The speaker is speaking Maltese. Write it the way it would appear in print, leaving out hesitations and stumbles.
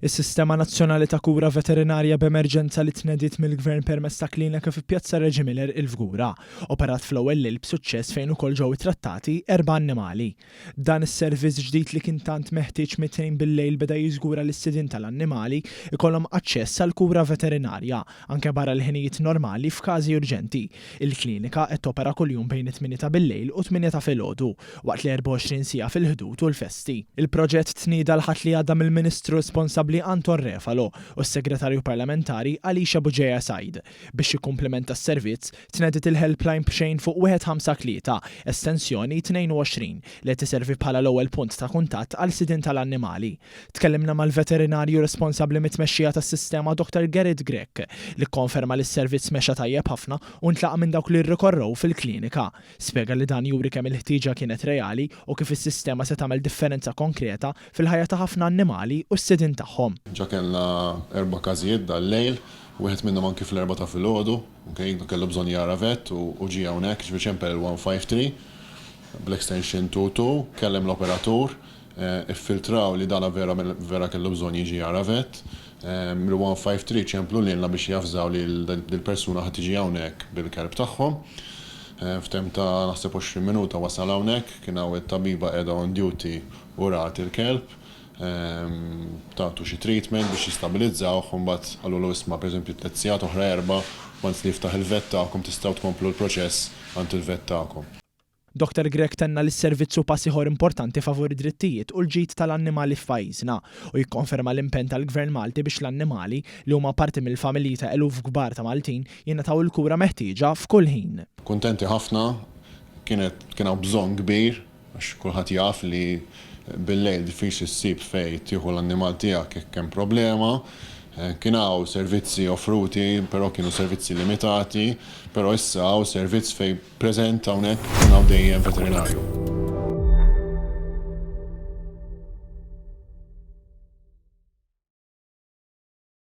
Is-Sistema Nazzjonali ta' Kura Veterinarja b'emerġenza li tnediet mill-Gvern permezz ta' klinika fi Pjazza Reġi Miller il-Fgura, operat fl-ewwel lejl b'suċċess fejn ukoll ġew trattati 4 annimali. Dan is-servizz ġdid li kien tant meħtieġ mitejn bil-lejl beda jiżgura lis-sidin tal-annimali ikollhom aċċess għal kura veterinarja anke barra l-ħinijiet normali f'każi urġenti. Il-klinika qed topera kuljum bejn 8 ta' bil-lejl u 8 ta' filgħodu waqt li 24 siegħa fil-ħdud u l-festi. Il-proġett tnieda l-ħadd li għadda mill-Ministru responsabbli Anton Refalo u s-Segretarju Parlamentari Alisha Buġeja Sajd biex jikkumplementa s-servizz tnediet il-helpline b'xejn fuq 153 estensjoni 22 li tiservi bħala l-ewwel punt ta' kuntatt għal sidin tal-annimali. Tkellimna mal-veterinarju responsabbli mit-tmexxija tas-sistema Dr. Gerrit Grek li kkonferma li s-servizz mexa tajjeb ħafna u ntlaqa minn dawk li rrikorrew fil-klinika. Spjega li dan juri kemm il-ħtieġa kienet reali u kif is-sistema se tagħmel differenza konkreta fil-ħajja ta' ħafna annimali u s-sidin tagħhom. Ġa kellna 4 każijiet dal-lejl, wieħed minnhom anki fl-4 ta' filgħodu, kellu bżonn jara vet u ġie hawnhekk b'eżempju il-153 bl-extension 22, kellem l-operatur, iffiltraw li dana vera kellu bżonn jiġi jara vet. Il-153 ċemplu lilna biex jafżaw li l-persuna ħad tiġi hawnhekk bil-kelb tagħhom. F'tem ta' naħseb 20 minuta wasal hawnhekk, kien hawn it-tabiba qiegħda on duty u rat il-kelb. Tagħtu xi treatment biex jistabilizzawh u mbagħad qalulu isma' pereżempju 3 sigħat oħra 4 once li jiftaħ il-vet tagħkom tistgħu tkomplu l-proċess għand il-vet tagħkom. Dr. Grek tenna li s-servizzu pass ieħor importanti favori drittijiet u l-ġid tal-annimali f'pajjiżna u jikkonferma l-impenn tal-Gvern Malti biex l-annimali li huma parti mill-familji ta' eluf kbar ta' Maltin jingħataw il-kura meħtieġa f'kull ħin. Kuntenti ħafna, kien hawn bżonn kbir għax kulħadd jaf li bil-lejl diffiċli ssib fejn tieħu l-annimal tiegħek jekk hemm problema. Kien hawn servizzi offruti, però kienu servizzi limitati, però issa hawn servizz fejn preżent hawnhekk kien hawn dejjem veterinarju.